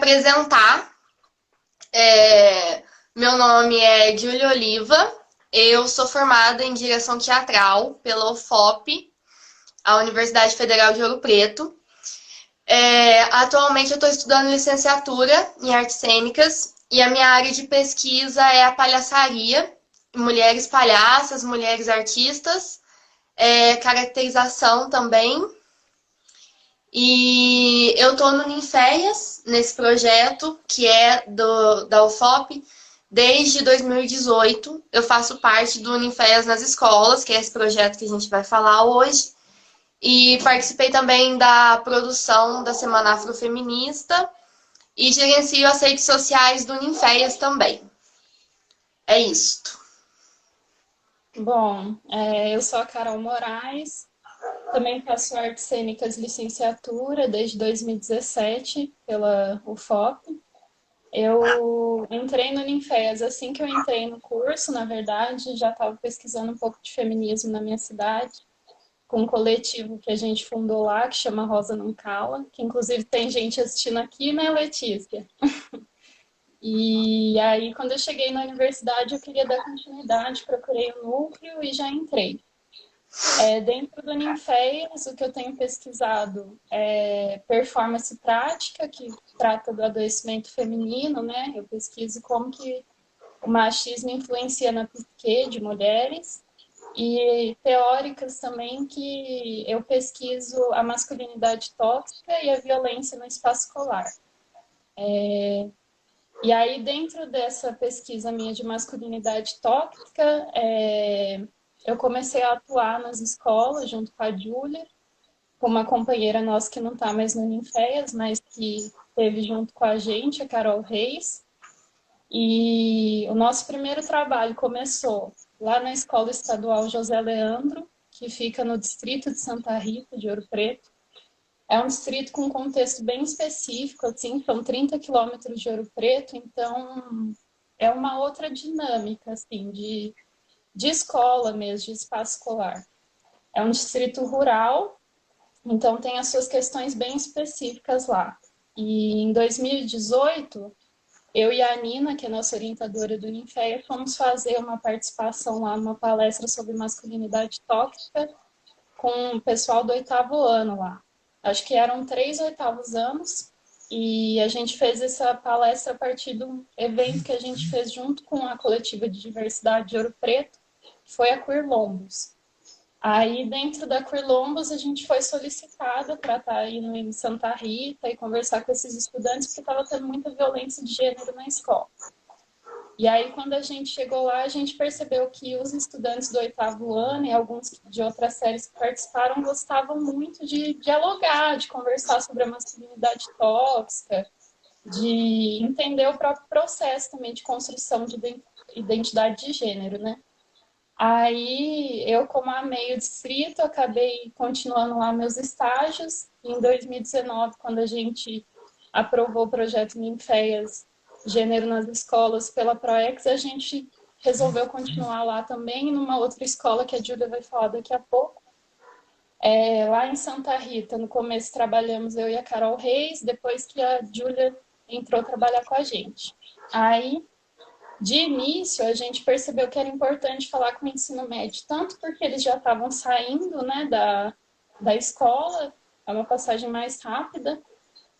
apresentar. Meu nome é Júlia Oliva, eu sou formada em direção teatral pela UFOP, a Universidade Federal de Ouro Preto. Atualmente eu estou estudando licenciatura em artes cênicas e a minha área de pesquisa é a palhaçaria, mulheres palhaças, mulheres artistas, caracterização também. E eu estou no Ninféias, nesse projeto, que é da UFOP, desde 2018. Eu faço parte do Ninféias nas escolas, que é esse projeto que a gente vai falar hoje. E participei também da produção da Semana Afrofeminista e gerencio as redes sociais do Ninféias também. É isto. Bom, eu sou a Carol Moraes, também faço artes cênicas licenciatura desde 2017 pela UFOP. Eu entrei no Ninféias assim que eu entrei no curso, na verdade, já estava pesquisando um pouco de feminismo na minha cidade, com um coletivo que a gente fundou lá, que chama Rosa Não Cala, que inclusive tem gente assistindo aqui, né, Letícia? E aí, quando eu cheguei na universidade, eu queria dar continuidade, procurei o núcleo e já entrei. Dentro do Ninféias, o que eu tenho pesquisado é performance prática, que trata do adoecimento feminino, né? Eu pesquiso como que o machismo influencia na psique de mulheres, e teóricas também que eu pesquiso a masculinidade tóxica e a violência no espaço escolar. E aí, dentro dessa pesquisa minha de masculinidade tóxica, eu comecei a atuar nas escolas junto com a Júlia, com uma companheira nossa que não está mais no Ninféias, mas que esteve junto com a gente, a Carol Reis. E o nosso primeiro trabalho começou lá na Escola Estadual José Leandro, que fica no distrito de Santa Rita, de Ouro Preto. É um distrito com um contexto bem específico, assim, são 30 quilômetros de Ouro Preto, então é uma outra dinâmica, assim, de escola mesmo, de espaço escolar. É um distrito rural, então tem as suas questões bem específicas lá. E em 2018, eu e a Nina, que é nossa orientadora do Ninféia, fomos fazer uma participação lá numa palestra sobre masculinidade tóxica com o pessoal do 8º ano lá. Acho que eram 3 oitavos anos, e a gente fez essa palestra a partir de um evento que a gente fez junto com a coletiva de diversidade de Ouro Preto, que foi a Queer Lombos. Aí, dentro da Queer Lombos, a gente foi solicitada para estar indo em Santa Rita e conversar com esses estudantes, porque estava tendo muita violência de gênero na escola. E aí, quando a gente chegou lá, a gente percebeu que os estudantes do 8º ano e alguns de outras séries que participaram gostavam muito de dialogar, de conversar sobre a masculinidade tóxica, de entender o próprio processo também de construção de identidade de gênero, né? Aí, eu, como amei o distrito, acabei continuando lá meus estágios. Em 2019, quando a gente aprovou o projeto Ninféias Gênero nas Escolas pela ProEx, a gente resolveu continuar lá também, numa outra escola que a Júlia vai falar daqui a pouco. Lá em Santa Rita, no começo trabalhamos eu e a Carol Reis, depois que a Júlia entrou a trabalhar com a gente. Aí, de início, a gente percebeu que era importante falar com o ensino médio, tanto porque eles já estavam saindo, né, da escola, é uma passagem mais rápida,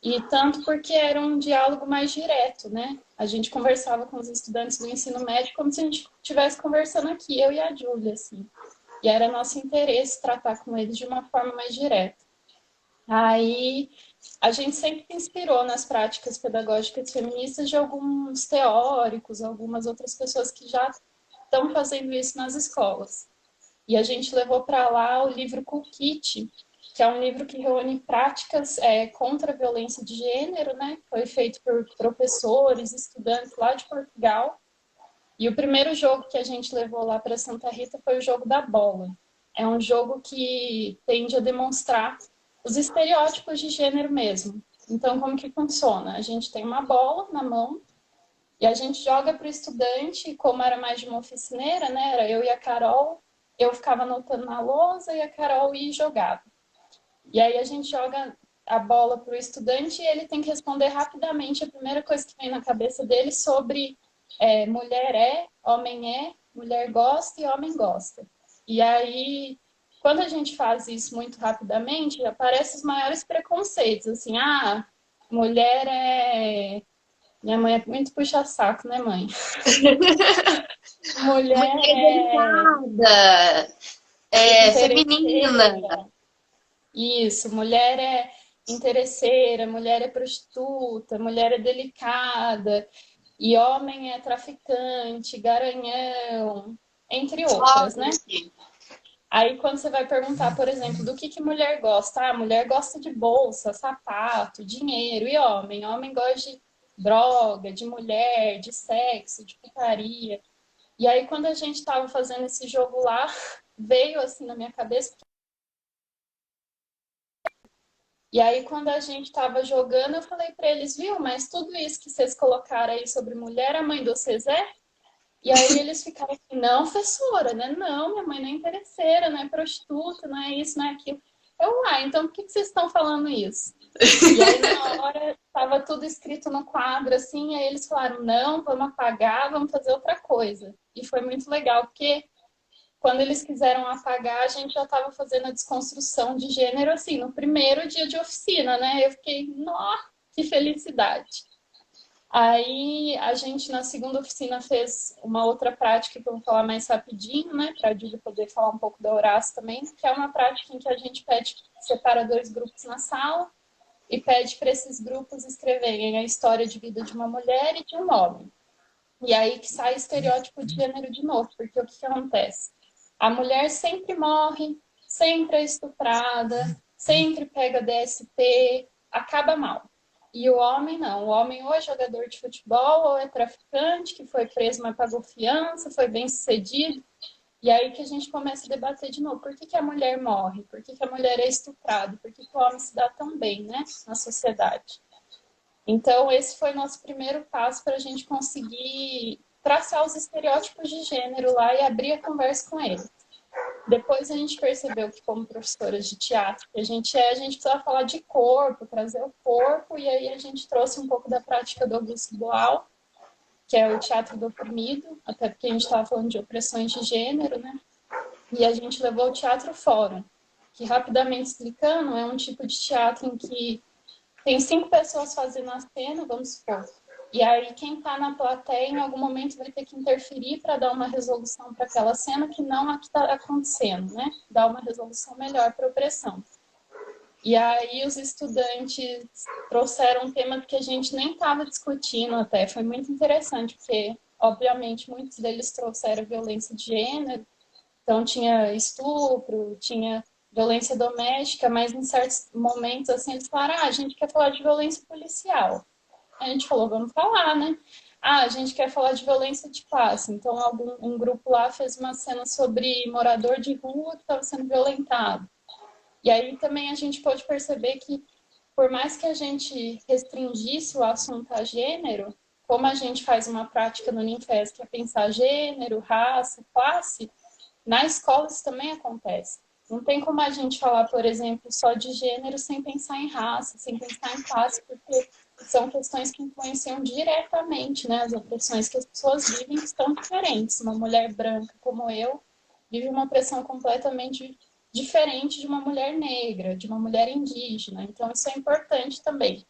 e tanto porque era um diálogo mais direto, né? A gente conversava com os estudantes do ensino médio como se a gente estivesse conversando aqui, eu e a Júlia, assim. E era nosso interesse tratar com eles de uma forma mais direta. Aí a gente sempre se inspirou nas práticas pedagógicas feministas de alguns teóricos, algumas outras pessoas que já estão fazendo isso nas escolas. E a gente levou para lá o livro Cool Kit, que é um livro que reúne práticas contra a violência de gênero, né? Foi feito por professores, estudantes lá de Portugal. E o primeiro jogo que a gente levou lá para Santa Rita foi o jogo da bola. É um jogo que tende a demonstrar os estereótipos de gênero mesmo. Então, como que funciona? A gente tem uma bola na mão e a gente joga para o estudante, como era mais de uma oficineira, né? Era eu e a Carol, eu ficava anotando na lousa e a Carol ia e jogava. E aí a gente joga a bola para o estudante e ele tem que responder rapidamente a primeira coisa que vem na cabeça dele sobre mulher mulher gosta e homem gosta. E aí, quando a gente faz isso muito rapidamente, aparecem os maiores preconceitos, assim, mulher é... Minha mãe é muito puxa-saco, né, mãe? Mulher Mulher é delicada, feminina. interesseira. Isso, mulher é interesseira, mulher é prostituta, mulher é delicada, e homem é traficante, garanhão, entre outras, né? Forte. Aí quando você vai perguntar, por exemplo, do que mulher gosta? Ah, mulher gosta de bolsa, sapato, dinheiro. E homem? Homem gosta de droga, de mulher, de sexo, de putaria. E aí quando a gente estava fazendo esse jogo lá, veio assim na minha cabeça. E aí quando a gente estava jogando, eu falei para eles, viu, mas tudo isso que vocês colocaram aí sobre mulher, a mãe de vocês é? E aí eles ficaram assim, não, professora, né? Não, minha mãe não é interesseira, não é prostituta, não é isso, não é aquilo. Então por que vocês estão falando isso? E aí na hora estava tudo escrito no quadro, assim, aí eles falaram, não, vamos apagar, vamos fazer outra coisa. E foi muito legal, porque quando eles quiseram apagar, a gente já estava fazendo a desconstrução de gênero, assim, no primeiro dia de oficina, né? Eu fiquei, nossa, que felicidade. Aí a gente na segunda oficina fez uma outra prática que eu vou falar mais rapidinho, né, para a Júlia poder falar um pouco da Horácio também, que é uma prática em que a gente separa 2 grupos na sala e pede para esses grupos escreverem a história de vida de uma mulher e de um homem. E aí que sai estereótipo de gênero de novo, porque o que acontece? A mulher sempre morre, sempre é estuprada, sempre pega DST, acaba mal. E o homem não. O homem ou é jogador de futebol, ou é traficante, que foi preso, mas pagou fiança, foi bem sucedido. E aí que a gente começa a debater de novo. Por que a mulher morre? Por que a mulher é estuprada? Por que o homem se dá tão bem, né, na sociedade? Então, esse foi nosso primeiro passo para a gente conseguir traçar os estereótipos de gênero lá e abrir a conversa com eles. Depois a gente percebeu que, como professoras de teatro, a gente precisava falar de corpo, trazer o corpo, e aí a gente trouxe um pouco da prática do Augusto Boal, que é o teatro do oprimido, até porque a gente estava falando de opressões de gênero, né? E a gente levou o teatro fórum, que, rapidamente explicando, é um tipo de teatro em que tem 5 pessoas fazendo a cena, vamos supor. E aí quem está na plateia em algum momento vai ter que interferir para dar uma resolução para aquela cena que não é a que está acontecendo, né? Dar uma resolução melhor para a opressão. E aí os estudantes trouxeram um tema que a gente nem estava discutindo até. Foi muito interessante, porque, obviamente, muitos deles trouxeram violência de gênero. Então tinha estupro, tinha violência doméstica, mas em certos momentos assim eles falaram, a gente quer falar de violência policial. A gente falou, vamos falar, né? A gente quer falar de violência de classe. Então um grupo lá fez uma cena sobre morador de rua que estava sendo violentado. E aí também a gente pode perceber que por mais que a gente restringisse o assunto a gênero, como a gente faz uma prática no Ninfes, que é pensar gênero, raça, classe, na escola isso também acontece. Não tem como a gente falar, por exemplo, só de gênero sem pensar em raça, sem pensar em classe, porque são questões que influenciam diretamente, né? As opressões que as pessoas vivem estão diferentes. Uma mulher branca como eu vive uma opressão completamente diferente de uma mulher negra, de uma mulher indígena. Então isso é importante também.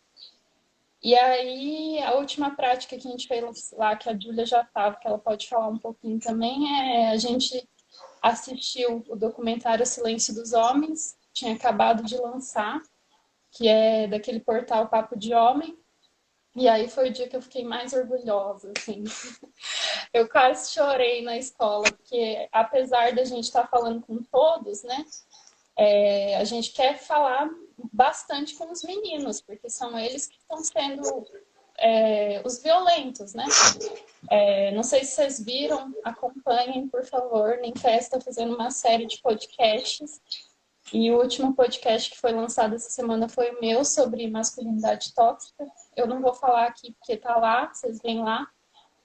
E aí, a última prática que a gente fez lá, que a Júlia já estava, que ela pode falar um pouquinho também, é a gente assistiu o documentário Silêncio dos Homens, tinha acabado de lançar, que é daquele portal Papo de Homem. E aí foi o dia que eu fiquei mais orgulhosa, assim. Eu quase chorei na escola, porque apesar da gente estar falando com todos, né, a gente quer falar bastante com os meninos, porque são eles que estão sendo os violentos, né? Não sei se vocês viram, acompanhem, por favor. Ninfes está fazendo uma série de podcasts. E o último podcast que foi lançado essa semana foi o meu, sobre masculinidade tóxica. Eu não vou falar aqui porque está lá, vocês veem lá.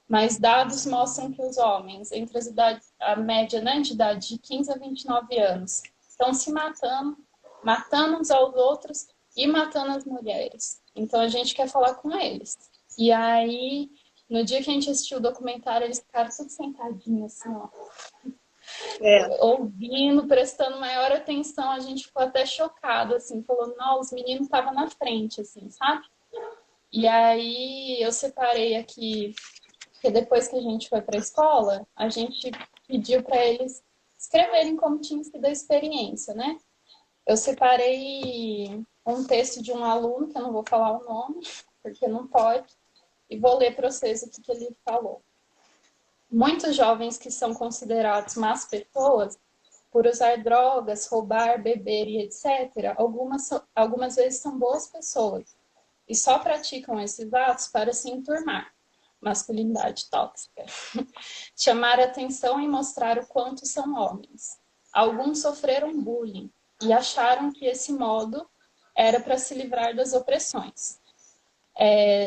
Mas dados mostram que os homens, entre as idades, a média, né, de idade de 15 a 29 anos, estão se matando, matando uns aos outros e matando as mulheres. Então a gente quer falar com eles. E aí, no dia que a gente assistiu o documentário, eles ficaram tudo sentadinhos, assim, ó, ouvindo, prestando maior atenção. A gente ficou até chocado, assim, falou, não, os meninos estavam na frente, assim, sabe? E aí eu separei aqui, porque depois que a gente foi para a escola, a gente pediu para eles escreverem como tinha sido a experiência, né? Eu separei um texto de um aluno, que eu não vou falar o nome, porque não pode, e vou ler para vocês o que ele falou. Muitos jovens que são considerados más pessoas, por usar drogas, roubar, beber e etc., algumas vezes são boas pessoas e só praticam esses atos para se enturmar. Masculinidade tóxica. Chamar atenção e mostrar o quanto são homens. Alguns sofreram bullying e acharam que esse modo era para se livrar das opressões.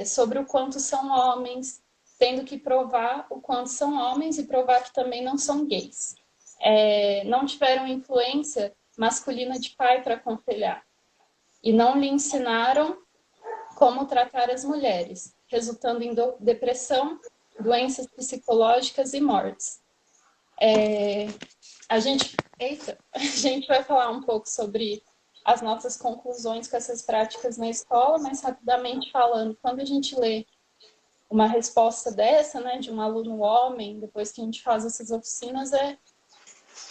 Sobre o quanto são homens, tendo que provar o quanto são homens e provar que também não são gays. Não tiveram influência masculina de pai para aconselhar. E não lhe ensinaram como tratar as mulheres, resultando em depressão, doenças psicológicas e mortes. A gente vai falar um pouco sobre as nossas conclusões com essas práticas na escola, mas rapidamente falando, quando a gente lê uma resposta dessa, né, de um aluno homem, depois que a gente faz essas oficinas,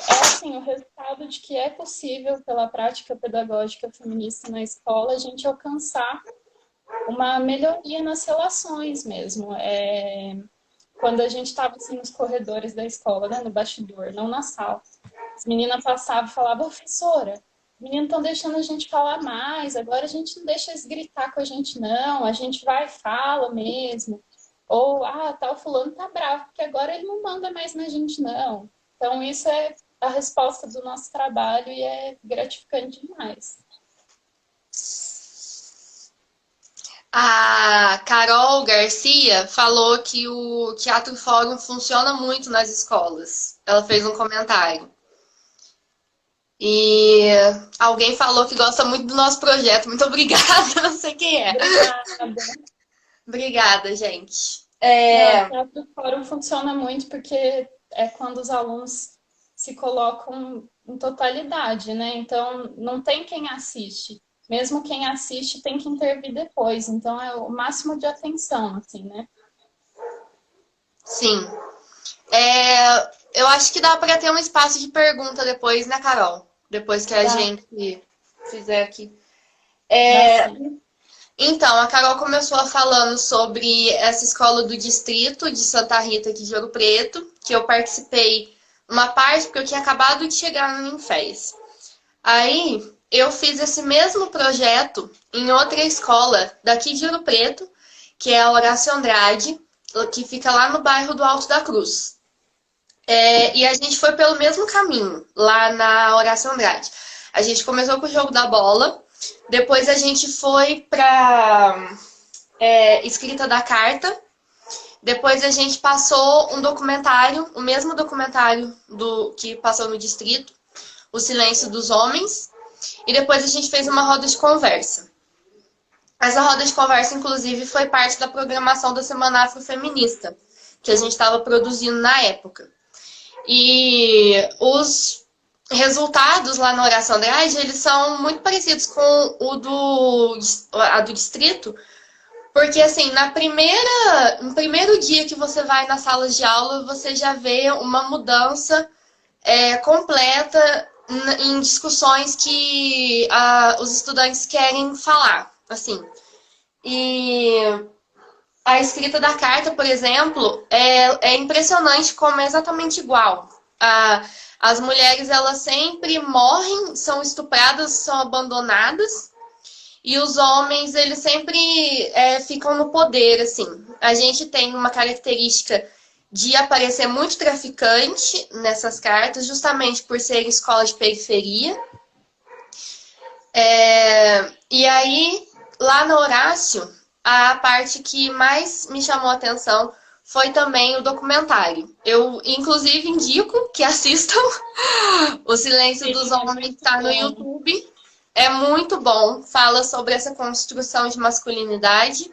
assim, o resultado de que é possível, pela prática pedagógica feminista na escola, a gente alcançar uma melhoria nas relações mesmo. Quando a gente estava assim, nos corredores da escola, né, no bastidor, não na sala, as meninas passavam e falavam, professora, os meninos estão deixando a gente falar mais, agora a gente não deixa eles gritar com a gente não, a gente vai e fala mesmo. Ou, tal fulano tá bravo, porque agora ele não manda mais na gente não. Então isso é a resposta do nosso trabalho e é gratificante demais. A Carol Garcia falou que o Teatro Fórum funciona muito nas escolas. Ela fez um comentário. E alguém falou que gosta muito do nosso projeto. Muito obrigada, não sei quem é. Obrigada. Obrigada, gente. O Teatro Fórum funciona muito porque é quando os alunos se colocam em totalidade, né? Então, não tem quem assiste. Mesmo quem assiste tem que intervir depois. Então, é o máximo de atenção, assim, né? Sim. Eu acho que dá para ter um espaço de pergunta depois, né, Carol? Depois que a gente fizer aqui. Então, a Carol começou falando sobre essa escola do distrito de Santa Rita, aqui de Ouro Preto, que eu participei uma parte, porque eu tinha acabado de chegar no Ninféis. Aí, eu fiz esse mesmo projeto em outra escola daqui de Ouro Preto, que é a Horácio Andrade, que fica lá no bairro do Alto da Cruz. E a gente foi pelo mesmo caminho, lá na Horácio Andrade. A gente começou com o jogo da bola, depois a gente foi para escrita da carta, depois a gente passou um documentário, o mesmo documentário que passou no distrito, O Silêncio dos Homens, e depois a gente fez uma roda de conversa. Essa roda de conversa, inclusive, foi parte da programação da Semana Afrofeminista, que a gente estava produzindo na época. E os resultados lá na Horácio Andrade, eles são muito parecidos com a do distrito, porque assim, no primeiro dia que você vai nas salas de aula, você já vê uma mudança completa em discussões que os estudantes querem falar, assim. E a escrita da carta, por exemplo, é impressionante como é exatamente igual. As mulheres, elas sempre morrem, são estupradas, são abandonadas. E os homens, eles sempre ficam no poder, assim. A gente tem uma característica de aparecer muito traficante nessas cartas, justamente por ser escola de periferia. E aí, lá no Horácio, a parte que mais me chamou a atenção foi também o documentário. Eu, inclusive, indico que assistam O Silêncio dos Homens, está no YouTube. É muito bom, fala sobre essa construção de masculinidade.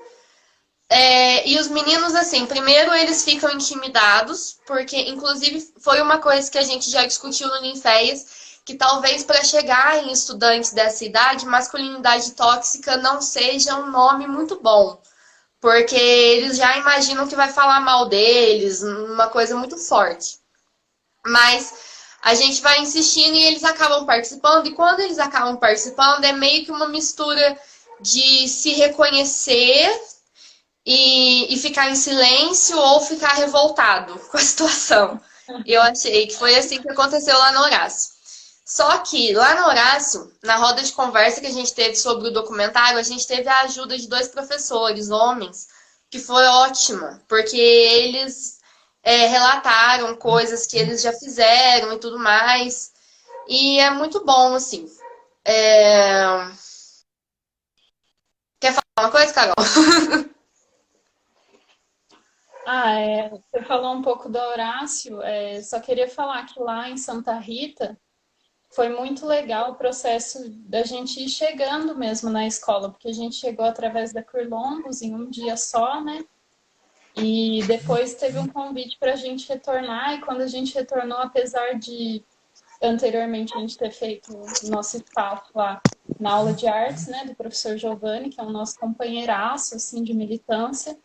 E os meninos, assim, primeiro eles ficam intimidados, porque inclusive foi uma coisa que a gente já discutiu no Ninféias, que talvez para chegar em estudantes dessa idade, masculinidade tóxica não seja um nome muito bom. Porque eles já imaginam que vai falar mal deles, uma coisa muito forte. Mas a gente vai insistindo e eles acabam participando. E quando eles acabam participando, é meio que uma mistura de se reconhecer e ficar em silêncio ou ficar revoltado com a situação. Eu achei que foi assim que aconteceu lá no Horácio. Só que lá no Horácio, na roda de conversa que a gente teve sobre o documentário, a gente teve a ajuda de dois professores, homens, que foi ótima, porque eles relataram coisas que eles já fizeram e tudo mais. E é muito bom, assim. É... Quer falar uma coisa, Carol? Você falou um pouco do Horácio, só queria falar que lá em Santa Rita foi muito legal o processo da gente ir chegando mesmo na escola, porque a gente chegou através da Quirlombos em um dia só, né? E depois teve um convite para a gente retornar, e quando a gente retornou, apesar de anteriormente a gente ter feito o nosso espaço lá na aula de artes, né, do professor Giovanni, que é o nosso companheiraço, assim, de militância,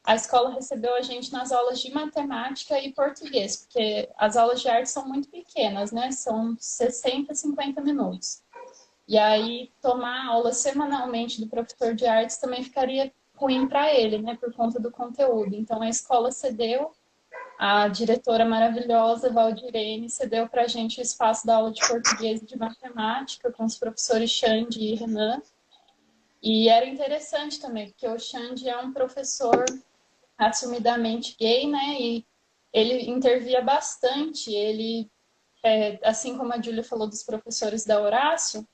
a escola recebeu a gente nas aulas de matemática e português, porque as aulas de arte são muito pequenas, né? São 60, 50 minutos. E aí, tomar aula semanalmente do professor de artes também ficaria ruim para ele, né? Por conta do conteúdo. Então, a escola cedeu, a diretora maravilhosa, Valdirene, cedeu para a gente o espaço da aula de português e de matemática, com os professores Xande e Renan. E era interessante também, porque o Xande é um professor assumidamente gay, né? E ele intervia bastante. Ele, assim como a Júlia falou dos professores da Horácio,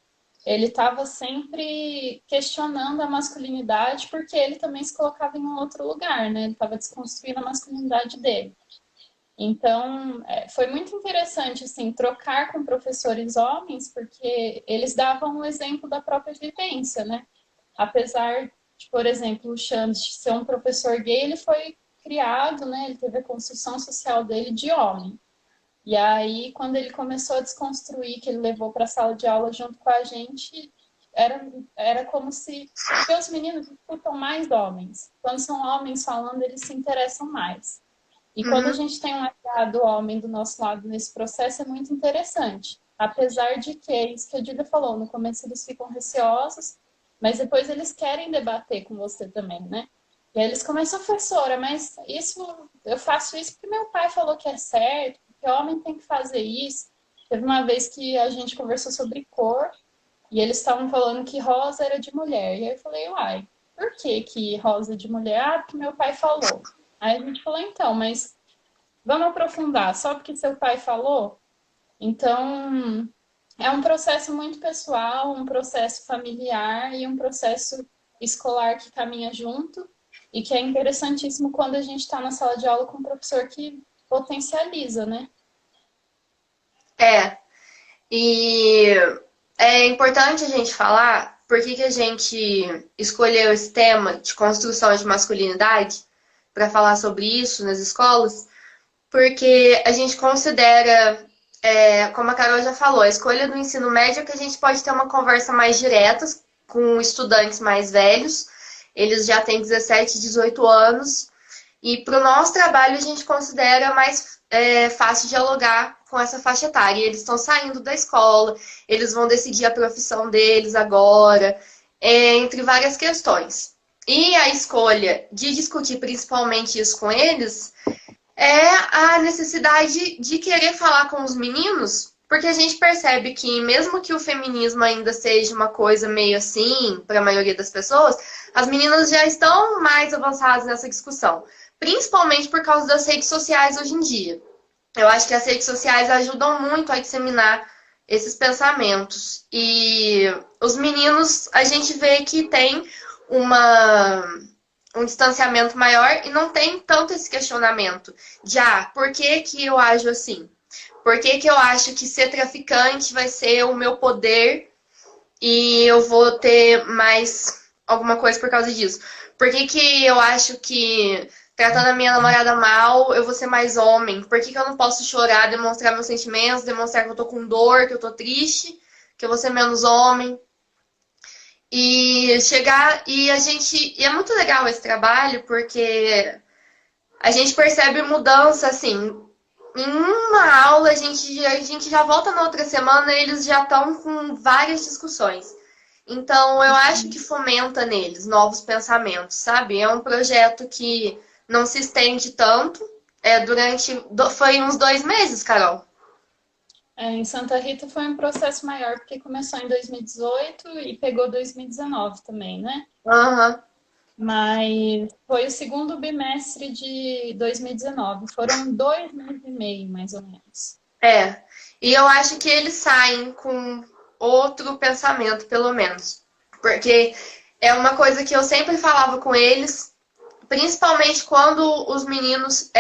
ele estava sempre questionando a masculinidade, porque ele também se colocava em um outro lugar, né? Ele estava desconstruindo a masculinidade dele. Então, foi muito interessante, assim, trocar com professores homens, porque eles davam um exemplo da própria vivência, né? Apesar de, por exemplo, o Xande ser um professor gay, ele foi criado, né? Ele teve a construção social dele de homem. E aí, quando ele começou a desconstruir, que ele levou para a sala de aula junto com a gente, era como se... Porque os meninos escutam mais homens. Quando são homens falando, eles se interessam mais. E quando a Uhum. gente tem um aliado homem do nosso lado nesse processo, é muito interessante. Apesar de que, isso que a Dília falou, no começo eles ficam receosos, mas depois eles querem debater com você também, né? E aí eles começam, professora, mas eu faço isso porque meu pai falou que é certo, porque homem tem que fazer isso. Teve uma vez que a gente conversou sobre cor, e eles estavam falando que rosa era de mulher. E aí eu falei, uai, por que rosa é de mulher? Ah, porque meu pai falou. Aí a gente falou, então, mas vamos aprofundar, só porque seu pai falou? Então, é um processo muito pessoal, um processo familiar e um processo escolar que caminha junto e que é interessantíssimo quando a gente está na sala de aula com um professor que potencializa, né? É, e é importante a gente falar por que a gente escolheu esse tema de construção de masculinidade para falar sobre isso nas escolas, porque a gente considera, como a Carol já falou, a escolha do ensino médio é que a gente pode ter uma conversa mais direta com estudantes mais velhos, eles já têm 17, 18 anos, e para o nosso trabalho a gente considera mais fácil dialogar com essa faixa etária. E eles estão saindo da escola, eles vão decidir a profissão deles agora, entre várias questões. E a escolha de discutir principalmente isso com eles é a necessidade de querer falar com os meninos, porque a gente percebe que mesmo que o feminismo ainda seja uma coisa meio assim para a maioria das pessoas, as meninas já estão mais avançadas nessa discussão, principalmente por causa das redes sociais hoje em dia. Eu acho que as redes sociais ajudam muito a disseminar esses pensamentos. E os meninos, a gente vê que tem um distanciamento maior e não tem tanto esse questionamento de, por que que eu ajo assim? Por que que eu acho que ser traficante vai ser o meu poder e eu vou ter mais alguma coisa por causa disso. Por que que eu acho que tratando a minha namorada mal, eu vou ser mais homem? Por que que eu não posso chorar, demonstrar meus sentimentos, demonstrar que eu tô com dor, que eu tô triste, que eu vou ser menos homem? E chegar e a gente. E é muito legal esse trabalho, porque a gente percebe mudança assim. Em uma aula, a gente já volta na outra semana e eles já estão com várias discussões. Então, eu acho que fomenta neles novos pensamentos, sabe? É um projeto que não se estende tanto. Foi uns 2 meses, Carol. Em Santa Rita foi um processo maior, porque começou em 2018 e pegou 2019 também, né? Aham. Mas foi o segundo bimestre de 2019. Foram 2 meses e meio, mais ou menos. É. E eu acho que eles saem com outro pensamento, pelo menos. Porque é uma coisa que eu sempre falava com eles, principalmente quando os meninos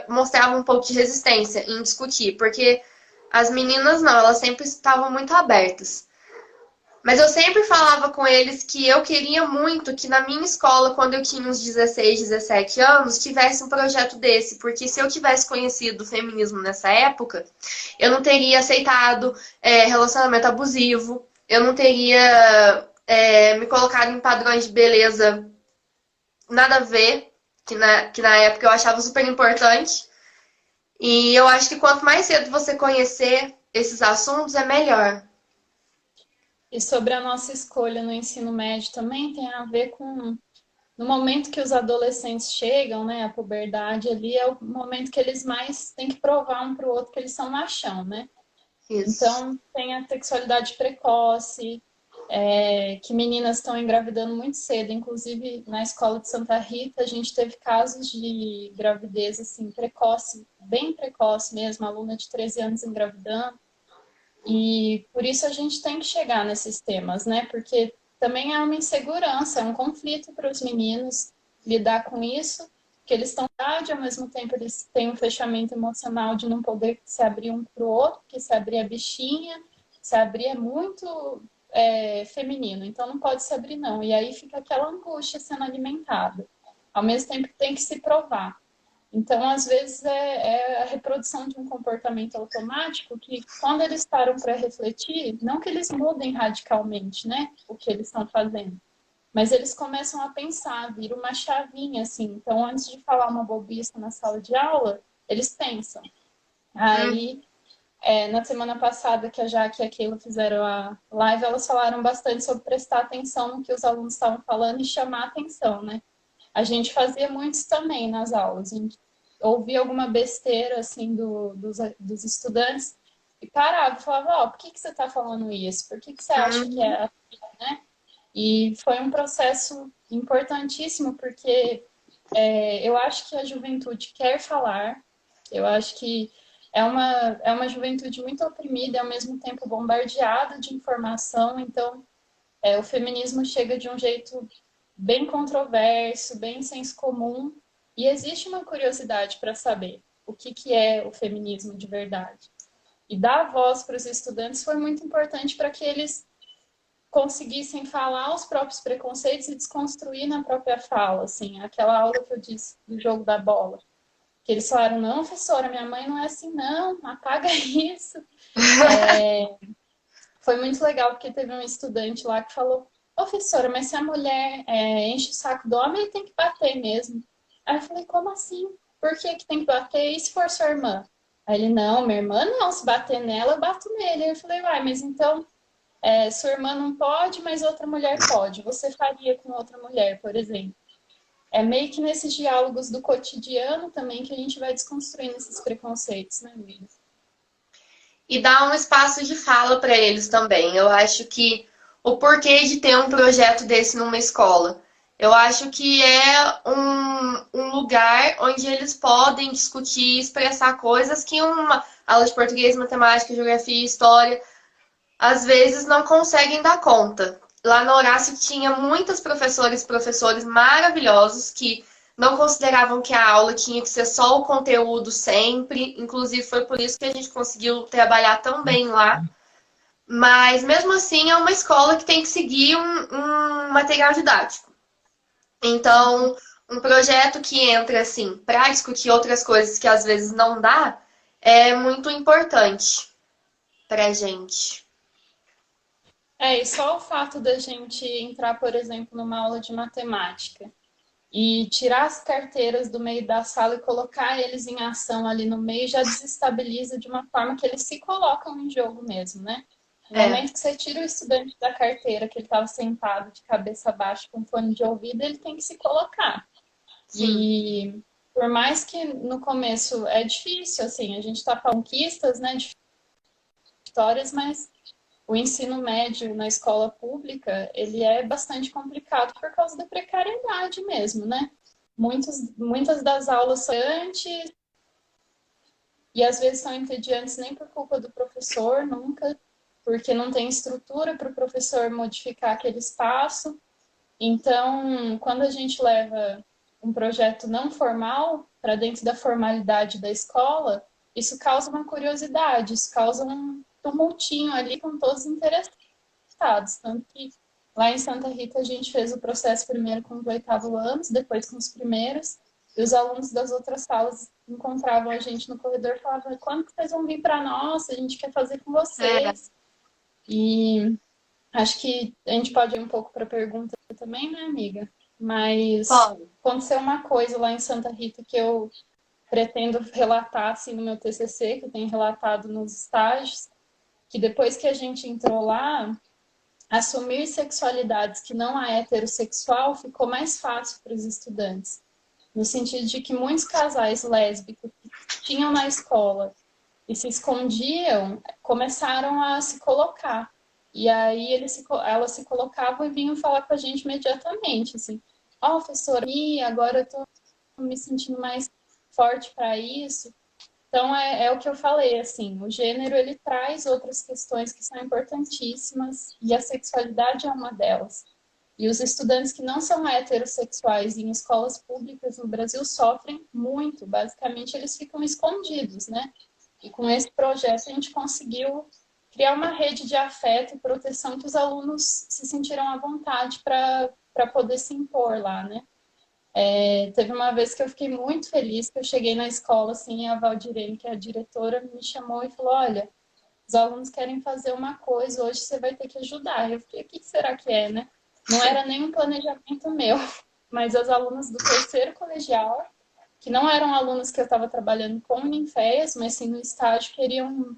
mostravam um pouco de resistência em discutir. Porque as meninas não, elas sempre estavam muito abertas. Mas eu sempre falava com eles que eu queria muito que na minha escola, quando eu tinha uns 16, 17 anos, tivesse um projeto desse. Porque se eu tivesse conhecido o feminismo nessa época, eu não teria aceitado relacionamento abusivo, eu não teria me colocado em padrões de beleza nada a ver, que na época eu achava super importante. E eu acho que quanto mais cedo você conhecer esses assuntos, é melhor. E sobre a nossa escolha no ensino médio também tem a ver com no momento que os adolescentes chegam, né, a puberdade ali é o momento que eles mais têm que provar um para o outro que eles são machão, né? Isso. Então tem a sexualidade precoce, que meninas estão engravidando muito cedo. Inclusive na escola de Santa Rita a gente teve casos de gravidez assim precoce, bem precoce mesmo, aluna de 13 anos engravidando. E por isso a gente tem que chegar nesses temas, né? Porque também é uma insegurança, é um conflito para os meninos lidar com isso, que eles estão tarde, ao mesmo tempo eles têm um fechamento emocional de não poder se abrir um para o outro, que se abrir a bichinha, se abrir é muito feminino, então não pode se abrir não. E aí fica aquela angústia sendo alimentada. Ao mesmo tempo tem que se provar. Então, às vezes, é a reprodução de um comportamento automático que, quando eles param para refletir, não que eles mudem radicalmente, né, o que eles estão fazendo, mas eles começam a pensar, vira uma chavinha, assim. Então, antes de falar uma bobiça na sala de aula, eles pensam. Aí, na semana passada, que a Jaque e a Keila fizeram a live, elas falaram bastante sobre prestar atenção no que os alunos estavam falando e chamar atenção, né? A gente fazia muitos também nas aulas. A gente ouvia alguma besteira assim dos estudantes e parava e falava, por que você está falando isso? Por que você acha que é assim, né? E foi um processo importantíssimo, porque eu acho que a juventude quer falar, eu acho que é uma juventude muito oprimida e ao mesmo tempo bombardeada de informação, então o feminismo chega de um jeito bem controverso, bem senso comum, e existe uma curiosidade para saber o que é o feminismo de verdade. E dar voz para os estudantes foi muito importante para que eles conseguissem falar os próprios preconceitos e desconstruir na própria fala, assim, aquela aula que eu disse do jogo da bola, que eles falaram, não, professora, minha mãe não é assim, não, apaga isso. Foi muito legal, porque teve um estudante lá que falou, professora, mas se a mulher enche o saco do homem, ele tem que bater mesmo. Aí eu falei, como assim? Por que tem que bater? E se for sua irmã? Aí ele, não, minha irmã não, se bater nela, eu bato nele. Aí eu falei, uai, mas então, sua irmã não pode, mas outra mulher pode. Você faria com outra mulher, por exemplo. É meio que nesses diálogos do cotidiano também que a gente vai desconstruindo esses preconceitos, né, amiga? E dar um espaço de fala para eles também. Eu acho que o porquê de ter um projeto desse numa escola. Eu acho que é um lugar onde eles podem discutir, expressar coisas que uma aula de português, matemática, geografia, história, às vezes não conseguem dar conta. Lá no Horácio tinha muitas professoras e professores maravilhosos que não consideravam que a aula tinha que ser só o conteúdo sempre. Inclusive, foi por isso que a gente conseguiu trabalhar tão bem lá. Mas mesmo assim é uma escola que tem que seguir um material didático. Então, um projeto que entra assim para discutir outras coisas que às vezes não dá é muito importante pra gente. É, e só o fato da gente entrar, por exemplo, numa aula de matemática e tirar as carteiras do meio da sala e colocar eles em ação ali no meio já desestabiliza de uma forma que eles se colocam em jogo mesmo, né? No É, momento que você tira o estudante da carteira, que ele estava sentado de cabeça baixa com fone de ouvido, ele tem que se colocar. sim. E por mais que no começo é difícil, assim, a gente está falando conquistas, né, de vitórias, mas o ensino médio na escola pública, ele é bastante complicado por causa da precariedade mesmo, né? Muitas das aulas são antes e às vezes são entediantes nem por culpa do professor, nunca, porque não tem estrutura para o professor modificar aquele espaço. Então, quando a gente leva um projeto não formal para dentro da formalidade da escola, isso causa uma curiosidade, isso causa um tumultinho ali com todos os interessados. Tanto que lá em Santa Rita a gente fez o processo primeiro com os oitavos anos, depois com os primeiros, e os alunos das outras salas encontravam a gente no corredor e falavam: quando que vocês vão vir para nós? A gente quer fazer com É. vocês. E acho que a gente pode ir um pouco para a pergunta também, né, amiga? Mas Bom, aconteceu uma coisa lá em Santa Rita que eu pretendo relatar assim, no meu TCC, que eu tenho relatado nos estágios, que depois que a gente entrou lá, assumir sexualidades que não a heterossexual ficou mais fácil para os estudantes. No sentido de que muitos casais lésbicos que tinham na escola e se escondiam, começaram a se colocar. E aí elas se colocavam e vinham falar com a gente imediatamente, assim, ó, professora, agora eu tô me sentindo mais forte para isso. Então é o que eu falei, assim, o gênero ele traz outras questões que são importantíssimas e a sexualidade é uma delas. E os estudantes que não são heterossexuais em escolas públicas no Brasil sofrem muito. Basicamente, eles ficam escondidos, né? E com esse projeto a gente conseguiu criar uma rede de afeto e proteção que os alunos se sentiram à vontade para poder se impor lá, né? Teve uma vez que eu fiquei muito feliz, que eu cheguei na escola, assim, e a Valdirene, que é a diretora, me chamou e falou: olha, os alunos querem fazer uma coisa, hoje você vai ter que ajudar. Eu fiquei: o que será que é, né? Não era nenhum planejamento meu, mas as alunas do terceiro colegial, que não eram alunos que eu estava trabalhando com ninféias, mas sim no estágio, queriam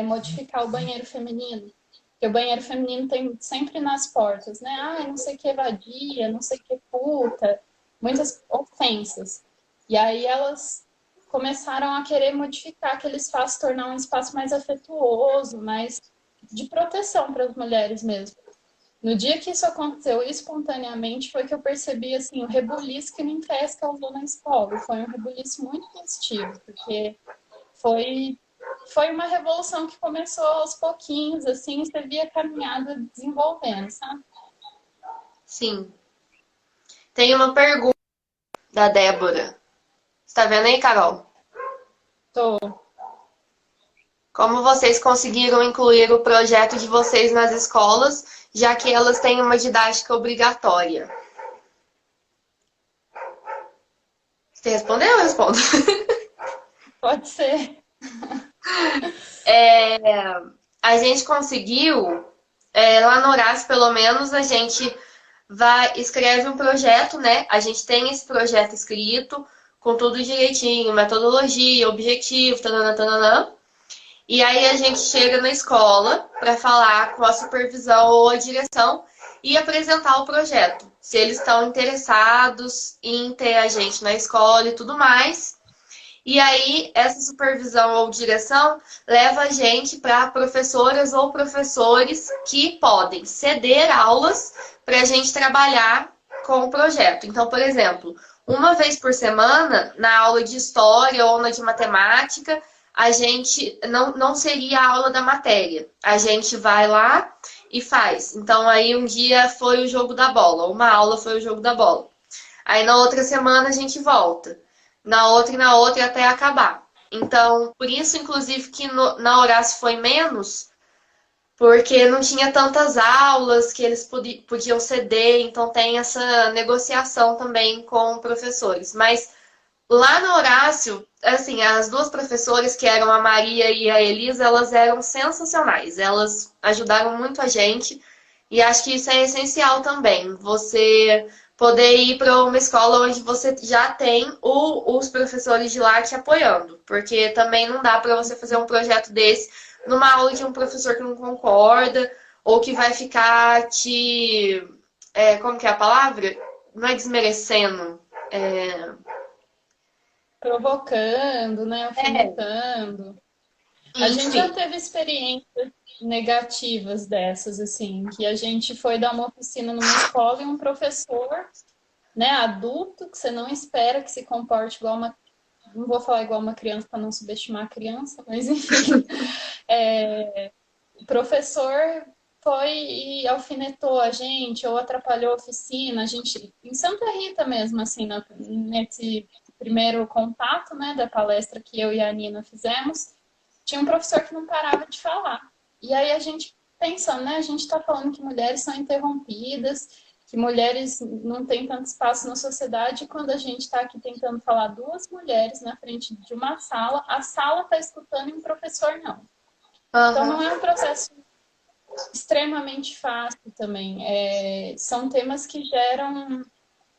modificar o banheiro feminino. Porque o banheiro feminino tem sempre nas portas, né? Ah, não sei o que é vadia, não sei o que é puta, muitas ofensas. E aí elas começaram a querer modificar aquele espaço, tornar um espaço mais afetuoso, mais de proteção para as mulheres mesmo. No dia que isso aconteceu espontaneamente, foi que eu percebi assim, o rebuliço que o Ninfés causou na escola. Foi um rebuliço muito positivo, porque foi, foi uma revolução que começou aos pouquinhos, assim, e você via a caminhada desenvolvendo, sabe? sim. Tem uma pergunta da Débora. Você tá vendo aí, Carol? Tô. Como vocês conseguiram incluir o projeto de vocês nas escolas, já que elas têm uma didática obrigatória? Você respondeu? Eu respondo. Pode ser. A gente conseguiu, lá no Horácio, pelo menos, a gente escreve um projeto, né? A gente tem esse projeto escrito, com tudo direitinho, metodologia, objetivo, tananã, tananã. E aí a gente chega na escola para falar com a supervisão ou a direção e apresentar o projeto. Se eles estão interessados em ter a gente na escola e tudo mais. E aí essa supervisão ou direção leva a gente para professoras ou professores que podem ceder aulas para a gente trabalhar com o projeto. Então, por exemplo, uma vez por semana, na aula de história ou na de matemática, a gente não seria a aula da matéria. A gente vai lá e faz. Então, aí um dia foi o jogo da bola, uma aula foi o jogo da bola. Aí na outra semana a gente volta. Na outra e na outra até acabar. Então, por isso, inclusive, que na Horácio foi menos, porque não tinha tantas aulas que eles podiam ceder, então tem essa negociação também com professores. Mas lá no Horácio, assim, as duas professoras, que eram a Maria e a Elisa, elas eram sensacionais. Elas ajudaram muito a gente e acho que isso é essencial também. Você poder ir para uma escola onde você já tem os professores de lá te apoiando, porque também não dá para você fazer um projeto desse numa aula de um professor que não concorda ou que vai ficar como que é a palavra? Não é desmerecendo. É, Provocando, né? é, Alfinetando. A gente já enfim. teve experiências negativas dessas, assim, que a gente foi dar uma oficina numa escola e um professor, né, adulto, que você não espera que se comporte igual uma. Não vou falar igual uma criança para não subestimar a criança, mas enfim. O professor foi e alfinetou a gente ou atrapalhou a oficina. A gente, em Santa Rita mesmo, assim, nesse primeiro contato, né, da palestra que eu e a Nina fizemos, tinha um professor que não parava de falar. E aí a gente pensando, né, a gente está falando que mulheres são interrompidas, que mulheres não têm tanto espaço na sociedade, e quando a gente está aqui tentando falar duas mulheres na frente de uma sala, a sala está escutando e o professor não. Então Aham. não é um processo extremamente fácil também. São temas que geram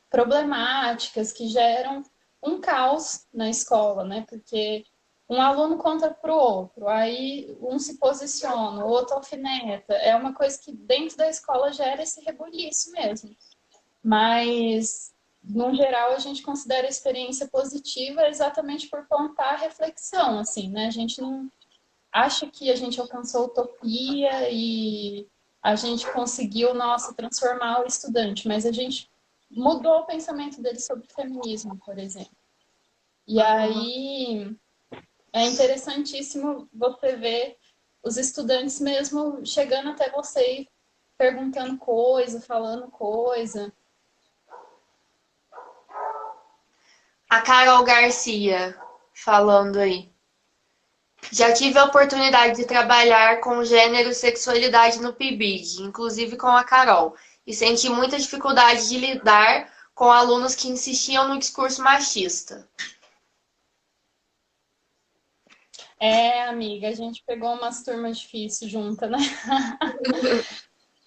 problemáticas, que geram um caos na escola, né? Porque um aluno conta para o outro, aí um se posiciona, o outro alfineta. É uma coisa que dentro da escola gera esse rebuliço mesmo. Mas, no geral, a gente considera a experiência positiva exatamente por plantar a reflexão, assim, né? A gente não acha que a gente alcançou utopia e a gente conseguiu, nossa, transformar o estudante, mas a gente mudou o pensamento dele sobre o feminismo, por exemplo. E Aham. aí é interessantíssimo você ver os estudantes mesmo chegando até você e perguntando coisa, falando coisa. A Carol Garcia falando aí. Já tive a oportunidade de trabalhar com gênero e sexualidade no PIBID, inclusive com a Carol, e senti muita dificuldade de lidar com alunos que insistiam no discurso machista. É, amiga, a gente pegou umas turmas difíceis juntas, né?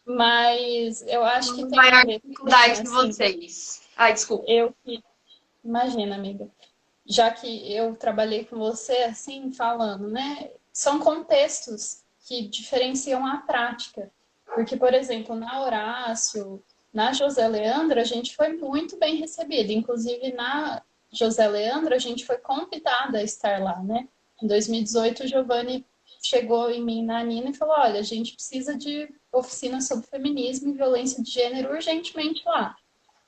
Mas eu acho que Uma tem a maior ver também, dificuldade que assim, vocês. Ai, desculpa. eu que imagina, amiga, já que eu trabalhei com você assim, falando, né? São contextos que diferenciam a prática. Porque, por exemplo, na Horácio, na José Leandro, a gente foi muito bem recebida. Inclusive, na José Leandro, a gente foi convidada a estar lá, né? Em 2018, o Giovanni chegou em mim, na Nina, e falou: olha, a gente precisa de oficina sobre feminismo e violência de gênero urgentemente lá.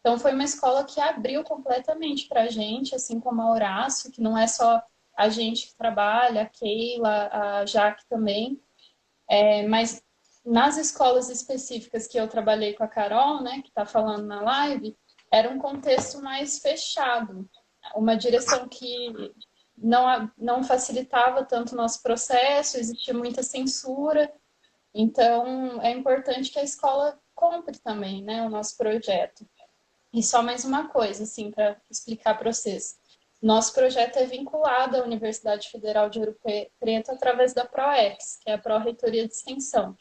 Então foi uma escola que abriu completamente para a gente, assim como a Horácio, que não é só a gente que trabalha, a Keila, a Jaque também, mas nas escolas específicas que eu trabalhei com a Carol, né, que está falando na live, era um contexto mais fechado, uma direção que não facilitava tanto o nosso processo, existia muita censura, então é importante que a escola compre também, né, o nosso projeto. E só mais uma coisa, assim, para explicar para vocês. Nosso projeto é vinculado à Universidade Federal de Ouro Preto através da PROEX, que é a Pró-Reitoria de Extensão.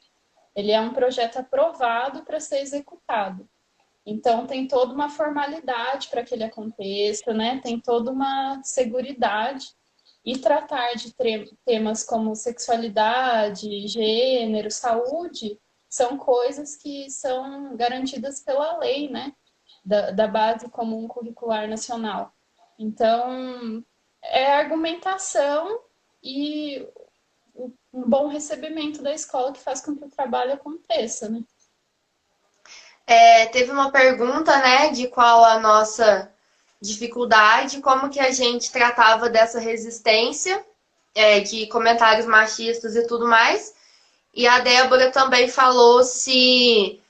Ele é um projeto aprovado para ser executado. Então, tem toda uma formalidade para que ele aconteça, né? Tem toda uma seguridade. E tratar de temas como sexualidade, gênero, saúde, são coisas que são garantidas pela lei, né? Da Base Comum Curricular Nacional. Então, é argumentação e um bom recebimento da escola que faz com que o trabalho aconteça, né? Teve uma pergunta, né, de qual a nossa dificuldade, como que a gente tratava dessa resistência, de comentários machistas e tudo mais. E a Débora também falou se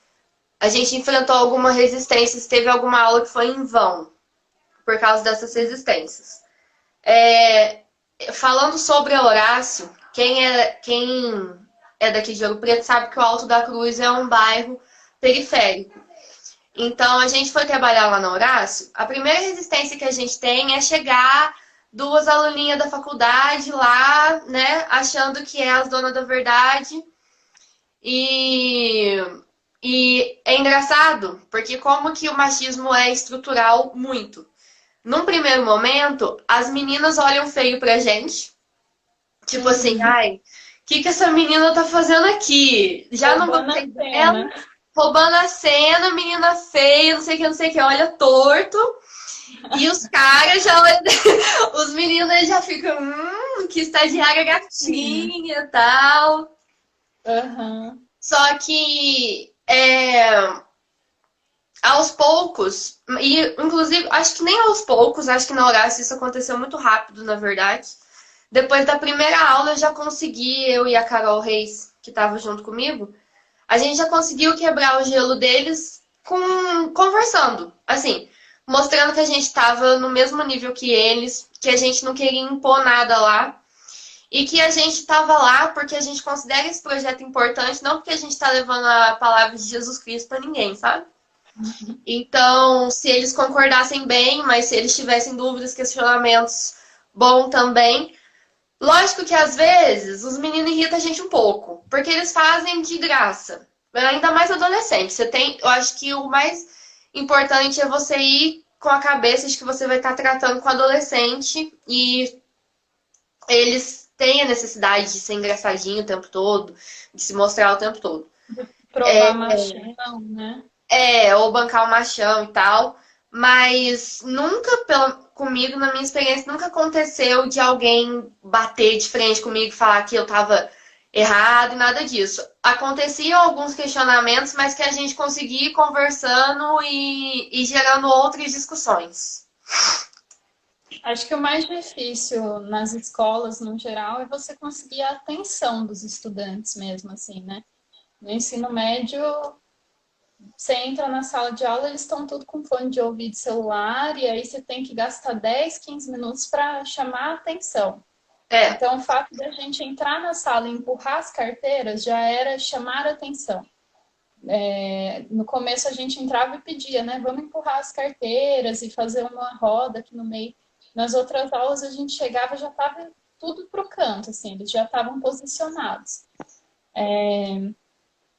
a gente enfrentou alguma resistência, se teve alguma aula que foi em vão por causa dessas resistências. Falando sobre Horácio, quem é daqui de Ouro Preto sabe que o Alto da Cruz é um bairro periférico. Então, a gente foi trabalhar lá na Horácio. A primeira resistência que a gente tem é chegar duas aluninhas da faculdade lá, né, achando que é as donas da verdade. E, e é engraçado, porque como que o machismo é estrutural muito. Num primeiro momento, as meninas olham feio pra gente. Tipo assim, ai, o que essa menina tá fazendo aqui? Já não Roubando a gostei dela. cena. Roubando a cena, menina feia, não sei o que, não sei o que, olha torto. E os caras já olham, os meninos já ficam, que estagiária gatinha e tal. Uhum. Só que aos poucos, e inclusive, acho que nem aos poucos, acho que na Horácio isso aconteceu muito rápido, na verdade. Depois da primeira aula, eu já consegui, eu e a Carol Reis, que estava junto comigo, a gente já conseguiu quebrar o gelo deles conversando. Assim, mostrando que a gente estava no mesmo nível que eles, que a gente não queria impor nada lá. E que a gente estava lá porque a gente considera esse projeto importante, não porque a gente está levando a palavra de Jesus Cristo para ninguém, sabe? Então, se eles concordassem bem, mas se eles tivessem dúvidas, questionamentos, bom também. Lógico que às vezes os meninos irritam a gente um pouco, porque eles fazem de graça. Ainda mais adolescente. Você tem, eu acho que o mais importante é você ir com a cabeça de que você vai estar tratando com adolescente e eles têm a necessidade de ser engraçadinho o tempo todo, de se mostrar o tempo todo. Provar machão, né? Ou bancar o machão e tal. Mas nunca, comigo, na minha experiência, nunca aconteceu de alguém bater de frente comigo e falar que eu tava errado e nada disso. Aconteciam alguns questionamentos, mas que a gente conseguia ir conversando e gerando outras discussões. Acho que o mais difícil nas escolas, no geral, é você conseguir a atenção dos estudantes mesmo, assim, né? No ensino médio, você entra na sala de aula, eles estão tudo com fone de ouvido celular, e aí você tem que gastar 10, 15 minutos para chamar a atenção. É, Então, o fato da gente entrar na sala e empurrar as carteiras já era chamar a atenção. No começo a gente entrava e pedia, né? Vamos empurrar as carteiras e fazer uma roda aqui no meio. Nas outras aulas a gente chegava e já estava tudo para o canto, assim, eles já estavam posicionados.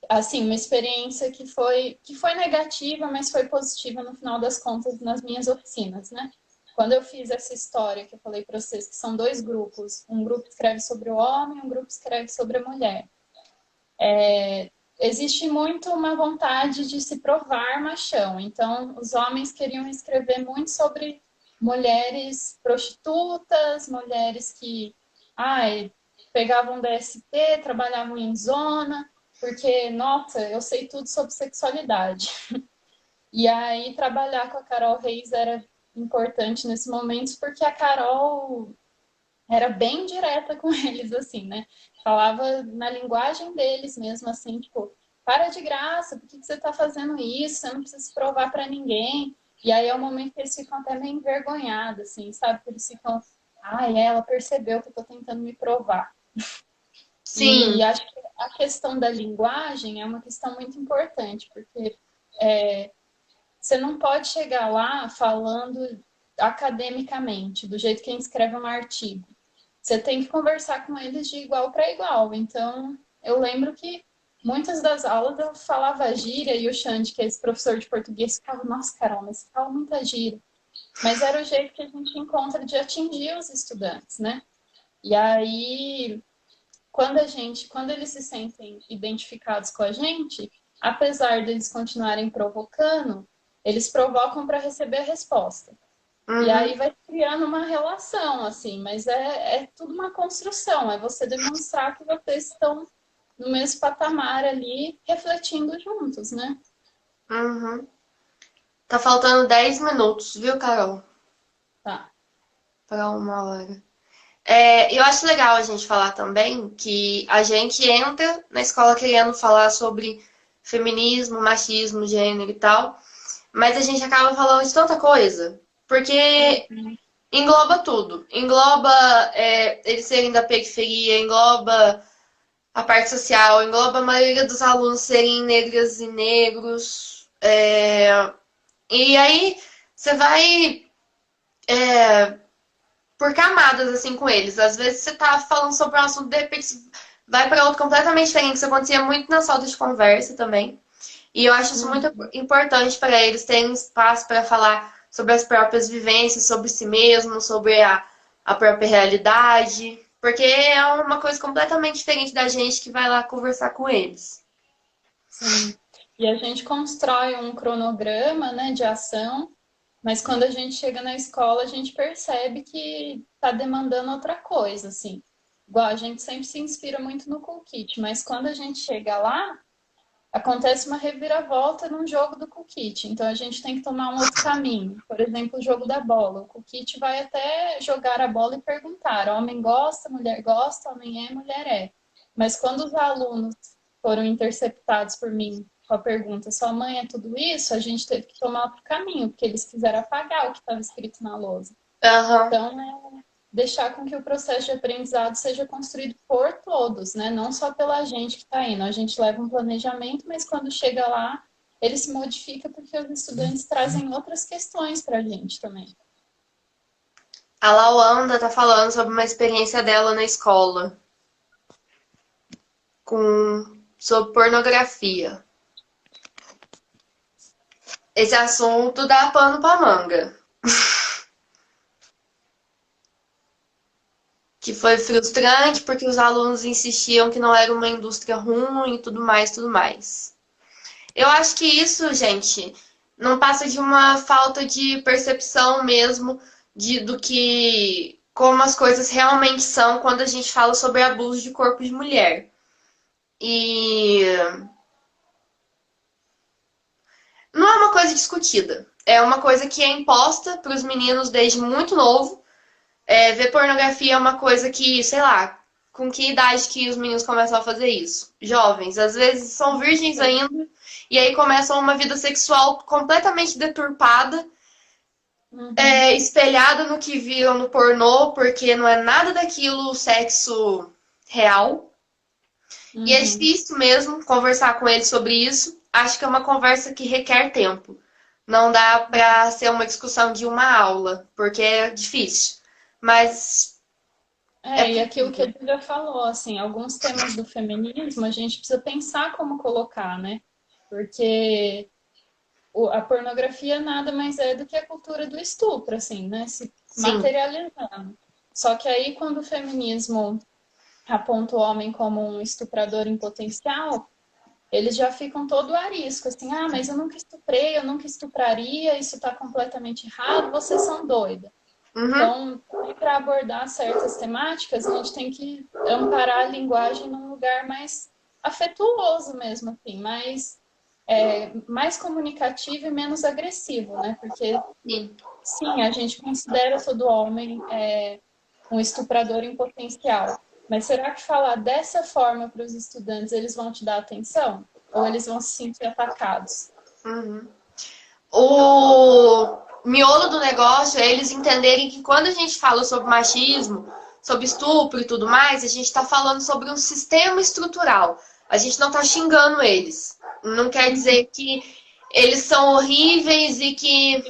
Assim, uma experiência que foi negativa, mas foi positiva no final das contas nas minhas oficinas, né? Quando eu fiz essa história que eu falei para vocês, que são dois grupos, um grupo escreve sobre o homem, um grupo escreve sobre a mulher. Existe muito uma vontade de se provar machão. Então, os homens queriam escrever muito sobre mulheres prostitutas, mulheres que pegavam DST, trabalhavam em zona, porque, nossa, eu sei tudo sobre sexualidade. E aí, trabalhar com a Carol Reis era importante nesse momento, porque a Carol era bem direta com eles, assim, né? Falava na linguagem deles mesmo, assim, tipo, para de graça, por que você tá fazendo isso? Você não precisa se provar para ninguém. E aí é o momento que eles ficam até meio envergonhados, assim, sabe? Que eles ficam, ela percebeu que eu tô tentando me provar. sim. E acho que a questão da linguagem é uma questão muito importante, porque você não pode chegar lá falando academicamente, do jeito que a gente escreve um artigo. Você tem que conversar com eles de igual para igual. Então, eu lembro que muitas das aulas eu falava gíria e o Xande, que é esse professor de português, ficava, nossa, Carol, mas você fala muita gíria. Mas era o jeito que a gente encontra de atingir os estudantes, né? E aí, quando eles se sentem identificados com a gente, apesar deles continuarem provocando, eles provocam para receber a resposta. Uhum. E aí vai criando uma relação, assim, mas é tudo uma construção, é você demonstrar que vocês estão no mesmo patamar ali, refletindo juntos, né? Uhum. Tá faltando 10 minutos, viu, Carol? Tá. Para 1 hora. Eu acho legal a gente falar também que a gente entra na escola querendo falar sobre feminismo, machismo, gênero e tal, mas a gente acaba falando de tanta coisa, porque engloba tudo. Engloba eles serem da periferia, engloba A parte social engloba a maioria dos alunos serem negras e negros. E aí você vai por camadas assim com eles. Às vezes você tá falando sobre um assunto, de repente vai para outro completamente diferente. Isso acontecia muito na sala de conversa também. E eu acho isso muito importante para eles terem espaço para falar sobre as próprias vivências, sobre si mesmo, sobre a própria realidade. Porque é uma coisa completamente diferente da gente que vai lá conversar com eles. Sim. E a gente constrói um cronograma, né, de ação, mas quando a gente chega na escola, a gente percebe que está demandando outra coisa, assim. Igual a gente sempre se inspira muito no Cool Kit, mas quando a gente chega lá, acontece uma reviravolta num jogo do Cool Kit. Então a gente tem que tomar um outro caminho. Por exemplo, o jogo da bola. O Cool Kit vai até jogar a bola e perguntar: homem gosta, mulher gosta, homem é, mulher é. Mas quando os alunos foram interceptados por mim com a pergunta: sua mãe é tudo isso? A gente teve que tomar outro caminho, porque eles quiseram apagar o que estava escrito na lousa. Uhum. Então, deixar com que o processo de aprendizado seja construído por todos, né? Não só pela gente que está indo. A gente leva um planejamento, mas quando chega lá, ele se modifica porque os estudantes trazem outras questões para a gente também. A Lawanda tá falando sobre uma experiência dela na escola sobre pornografia. Esse assunto dá pano pra manga. Que foi frustrante porque os alunos insistiam que não era uma indústria ruim e tudo mais, tudo mais. Eu acho que isso, gente, não passa de uma falta de percepção mesmo do que como as coisas realmente são quando a gente fala sobre abuso de corpo de mulher. E não é uma coisa discutida. É uma coisa que é imposta para os meninos desde muito novo. Ver pornografia é uma coisa que, sei lá, com que idade que os meninos começam a fazer isso? Jovens, às vezes são virgens ainda, e aí começam uma vida sexual completamente deturpada, espelhada no que viram no pornô, porque não é nada daquilo sexo real. E é difícil mesmo conversar com eles sobre isso. Acho que é uma conversa que requer tempo. Não dá pra ser uma discussão de uma aula, porque é difícil. Mas E aquilo que a Julia falou, assim, alguns temas do feminismo a gente precisa pensar como colocar, né? Porque a pornografia nada mais é do que a cultura do estupro, assim, né? Se materializando. Só que aí, quando o feminismo aponta o homem como um estuprador em potencial, eles já ficam todo arisco, assim, mas eu nunca estuprei, eu nunca estupraria, isso está completamente errado, vocês são doidas. Então, para abordar certas temáticas, a gente tem que amparar a linguagem num lugar mais afetuoso mesmo, assim, mais comunicativo e menos agressivo, né? Porque, sim, a gente considera todo homem um estuprador em potencial. Mas será que falar dessa forma para os estudantes, eles vão te dar atenção? Ou eles vão se sentir atacados? O miolo do negócio é eles entenderem que quando a gente fala sobre machismo, sobre estupro e tudo mais, a gente está falando sobre um sistema estrutural. A gente não está xingando eles. Não quer dizer que eles são horríveis e que...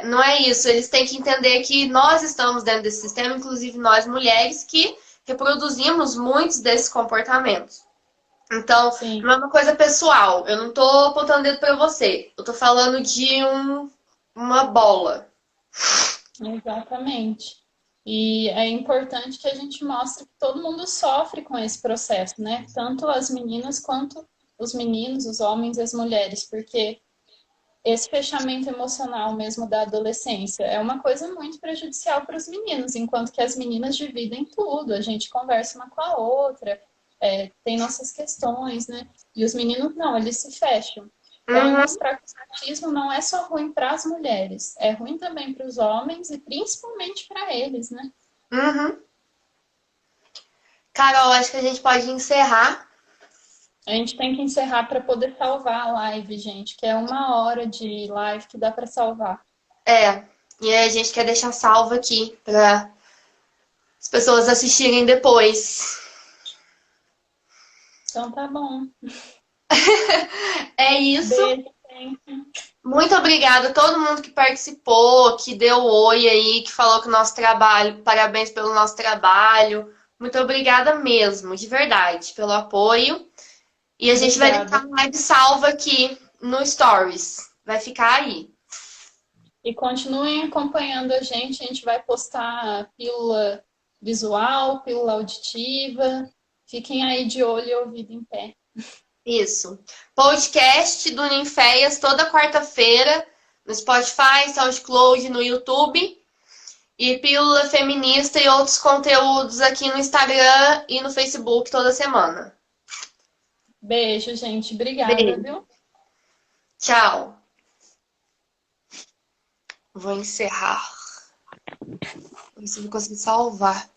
não é isso. Eles têm que entender que nós estamos dentro desse sistema, inclusive nós mulheres, que reproduzimos muitos desses comportamentos. Então, não é uma coisa pessoal. Eu não tô apontando dedo pra você. Eu tô falando de uma bola. Exatamente. E é importante que a gente mostre que todo mundo sofre com esse processo, né? Tanto as meninas quanto os meninos, os homens e as mulheres, porque esse fechamento emocional mesmo da adolescência é uma coisa muito prejudicial para os meninos, enquanto que as meninas dividem tudo, a gente conversa uma com a outra, tem nossas questões, né? E os meninos não, eles se fecham. Então, mostrar que o machismo não é só ruim para as mulheres, é ruim também para os homens e principalmente para eles, né? Carol, acho que a gente pode encerrar. A gente tem que encerrar para poder salvar a live, gente, que é 1 hora de live que dá para salvar. E a gente quer deixar salvo aqui para as pessoas assistirem depois. Então tá bom. É isso. Beijo, gente. Muito obrigada a todo mundo que participou, que deu oi aí, que falou que o nosso trabalho, parabéns pelo nosso trabalho. Muito obrigada mesmo, de verdade, pelo apoio. E a gente vai deixar Obrigada. uma live salva aqui no Stories. Vai ficar aí. E continuem acompanhando a gente vai postar pílula visual, pílula auditiva. Fiquem aí de olho e ouvido em pé. Isso. Podcast do Ninféias toda quarta-feira no Spotify, SoundCloud, no YouTube. E Pílula Feminista e outros conteúdos aqui no Instagram e no Facebook toda semana. Beijo, gente. Obrigada, Beijo. viu? Tchau. Vou encerrar. Ver se eu vou conseguir salvar.